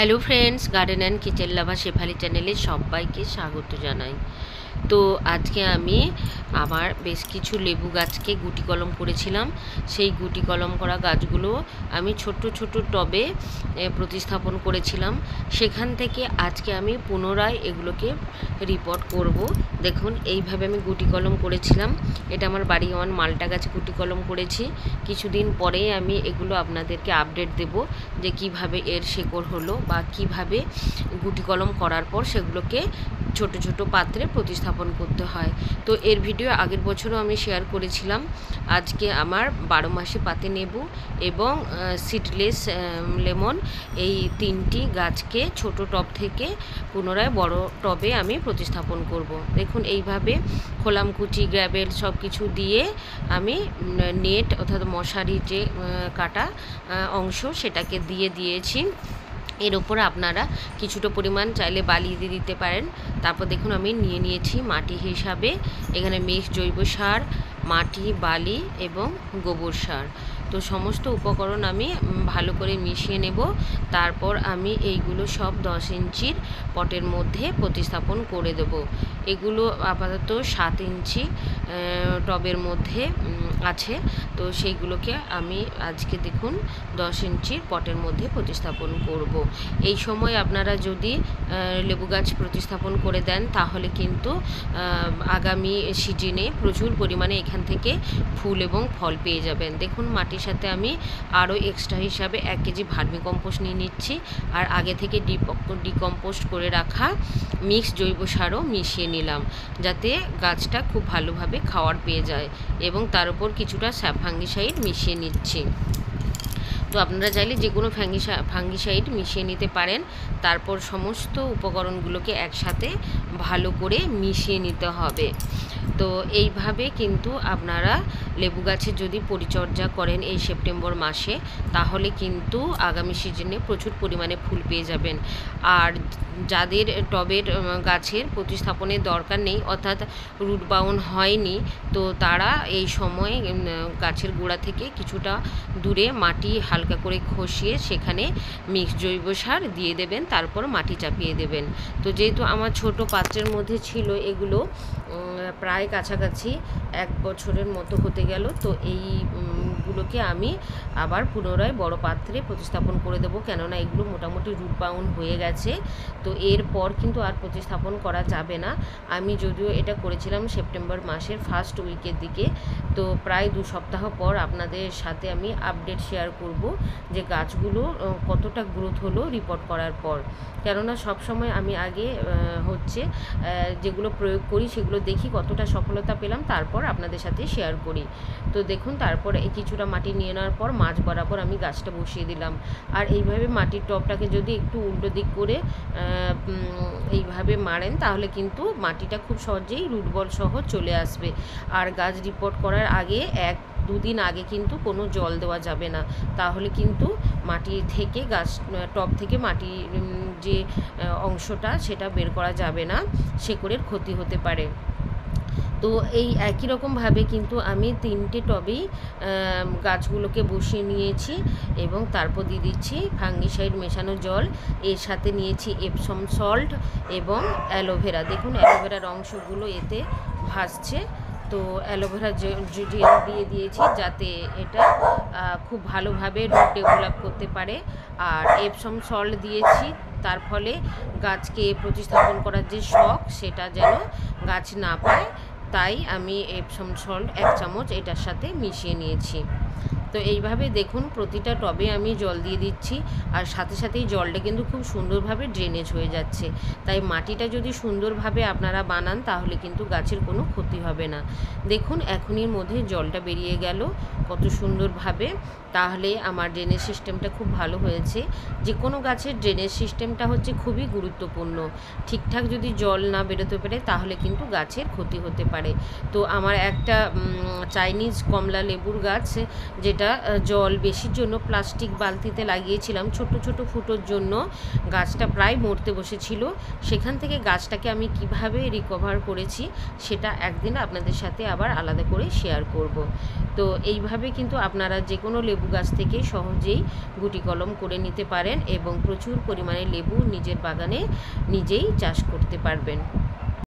Hello friends, garden and kitchen লাভার শেফালি চ্যানেলে সবাইকে স্বাগত জানাই। তো আজকে আমি আমার বেশ কিছু লেবু গাছকে গুটি কলম করেছিলাম। সেই গুটি কলম করা গাছগুলো আমি ছোট ছোট টবে প্রতিস্থাপন করেছিলাম। সেখান থেকে আজকে আমি পুনরায় এগুলোকে রিপোর্ট করব। দেখুন, এইভাবে আমি গুটি কলম করেছিলাম। এটা আমার বাড়ি আমার মালটা গাছে গুটি কলম করেছি। কিছুদিন পরেই আমি এগুলো আপনাদেরকে আপডেট দেব যে কিভাবে এর শেকড় হলো বা কিভাবে গুটি কলম করার পর সেগুলোকে ছোট ছোট পাত্রে প্রতিস্থাপন করতে হয়। তো এর ভিডিও আগের বছরও আমি শেয়ার করেছিলাম। আজকে আমার 12 মাসে পাতে নেবু এবং সিডলেস লেমন এই তিনটি গাছকে ছোট টব থেকে পুনরায় বড় টবে আমি প্রতিস্থাপন করব। দেখুন, এইভাবে খোলামকুচি গ্র্যাবেল সব কিছু দিয়ে আমি নেট অর্থাৎ মশারি যে কাটা অংশ সেটাকে দিয়েছি। এর ওপরে আপনারা কিছুটা পরিমাণ চাইলে বালি দিয়ে দিতে পারেন। তারপর দেখুন, আমি নিয়েছি মাটি হিসাবে এখানে মিক্স জৈব সার, মাটি, বালি এবং গোবর সার। তো সমস্ত উপকরণ আমি ভালো করে মিশিয়ে নেব। তারপর আমি এইগুলো সব 10 ইঞ্চির পটের মধ্যে প্রতিস্থাপন করে দেব। এগুলো আপাতত 7 ইঞ্চি টবের মধ্যে আছে। তো সেইগুলোকে আমি আজকে দেখুন 10 ইঞ্চির পটের মধ্যে প্রতিস্থাপন করব। এই সময় আপনারা যদি লেবু গাছ প্রতিস্থাপন করে দেন তাহলে কিন্তু আগামী সিজনে প্রচুর পরিমাণে এখান থেকে ফুল এবং ফল পেয়ে যাবেন। দেখুন, মাটির সাথে আমি আরও এক্সট্রা হিসাবে 1 কেজি ভার্মি কম্পোস্ট নিয়ে নিচ্ছি, আর আগে থেকে ডিকম্পোস্ট করে রাখা মিক্স জৈব সারও মিশিয়ে নিলাম, যাতে গাছটা খুব ভালোভাবে খাওয়ার পেয়ে যায়। এবং তার উপর কিছুটা ফাঙ্গিসাইড মিশিয়ে নিচ্ছি। তো আপনারা চাইলে যে কোনো ফাঙ্গিসাইড মিশিয়ে নিতে পারেন। তারপর সমস্ত উপকরণগুলোকে একসাথে ভালো করে মিশিয়ে নিতে হবে। তো এইভাবে কিন্তু আপনারা লেবু গাছের যদি পরিচর্যা করেন এই সেপ্টেম্বর মাসে, তাহলে কিন্তু আগামী সিজনে প্রচুর পরিমাণে ফুল পেয়ে যাবেন। আর যাদের টবের গাছের প্রতিস্থাপনের দরকার নেই, অর্থাৎ রুট বাউন্ড হয়নি, তো তারা এই সময় গাছের গোড়া থেকে কিছুটা দূরে মাটি হালকা করে খসিয়ে সেখানে মিক্স জৈব সার দিয়ে দেবেন, তারপর মাটি চাপিয়ে দেবেন। তো যেহেতু আমার ছোট পাত্রের মধ্যে ছিল এগুলো প্রায় কাছাকাছি 1 বছরের মতো হতে গেল, তো এইগুলোকে আমি আবার পুনরায় বড় পাত্রে প্রতিস্থাপন করে দেবো, কেননা এগুলো মোটামুটি রুট বাউন্ড হয়ে গেছে। তো এরপর কিন্তু আর প্রতিস্থাপন করা যাবে না। আমি যদিও এটা করেছিলাম সেপ্টেম্বর মাসের ফার্স্ট উইকের দিকে, তো প্রায় 2 সপ্তাহ পর আপনাদের সাথে আমি আপডেট শেয়ার করব যে গাছগুলো কতটা গ্রোথ হলো রিপোর্ট করার পর। কেননা সবসময় আমি আগে যেগুলো প্রয়োগ করি সেগুলো দেখি কতটা সফলতা পেলাম, তারপর আপনাদের সাথে শেয়ার করি। তো দেখুন, তারপর এই কিছুটা মাটি নিয়ে নেওয়ার পর মাঝ বরাবর আমি গাছটা বসিয়ে দিলাম। আর এইভাবে মাটির টবটাকে যদি একটু উল্টো দিক করে এইভাবে মারেন তাহলে কিন্তু মাটিটা খুব সহজেই রুট বল সহ চলে আসবে। আর গাছ রিপোর্ট করার আগে 1-2 দিন আগে কিন্তু কোনো জল দেওয়া যাবে না, তাহলে কিন্তু মাটি থেকে টব থেকে মাটির যে অংশটা সেটা বের করা যাবে না, শেকড়ের ক্ষতি হতে পারে। তো এই একই রকমভাবে কিন্তু আমি 3টে টবেই গাছগুলোকে বসিয়ে নিয়েছি এবং তারপর দিয়ে দিচ্ছি ফাঙ্গিসাইড মেশানো জল। এর সাথে নিয়েছি এপসম সল্ট এবং অ্যালোভেরা। দেখুন, অ্যালোভেরার অংশগুলো এতে ভাসছে। তো অ্যালোভেরা জেল দিয়ে দিয়েছি যাতে এটা খুব ভালোভাবে রুট ডেভেলপ করতে পারে। আর এপসম সল্ট দিয়েছি, তার ফলে গাছকে প্রতিস্থাপন করার যে শখ সেটা যেন গাছ না পায়, তাই আমি এপসম সল্ট 1 চামচ এটার সাথে মিশিয়ে নিয়েছি। তো এইভাবে দেখুন প্রতিটা টবে আমি জল দিয়ে দিচ্ছি, আর সাথে সাথেই জলটা কিন্তু খুব সুন্দরভাবে ড্রেনেজ হয়ে যাচ্ছে। তাই মাটিটা যদি সুন্দরভাবে আপনারা বানান তাহলে কিন্তু গাছের কোনো ক্ষতি হবে না। দেখুন, এখনই মধ্যে জলটা বেরিয়ে গেল কত সুন্দরভাবে। তাহলে আমার ড্রেনেজ সিস্টেমটা খুব ভালো হয়েছে। যে কোনো গাছের ড্রেনেজ সিস্টেমটা হচ্ছে খুবই গুরুত্বপূর্ণ। ঠিকঠাক যদি জল না বেরোতে পারে তাহলে কিন্তু গাছের ক্ষতি হতে পারে। তো আমার একটা চাইনিজ কমলা লেবুর গাছ, যেটা যেটা জল বেশির জন্য প্লাস্টিক বালতিতে লাগিয়েছিলাম ছোট ছোট ফুটোর জন্য গাছটা প্রায় মরতে বসেছিল। সেখান থেকে গাছটাকে আমি কিভাবে রিকভার করেছি সেটা একদিন আপনাদের সাথে আবার আলাদা করে শেয়ার করব। তো এইভাবে কিন্তু আপনারা যে কোনো লেবু গাছ থেকে সহজেই গুটি কলম করে নিতে পারেন এবং প্রচুর পরিমাণে লেবু নিজের বাগানে নিজেই চাষ করতে পারবেন।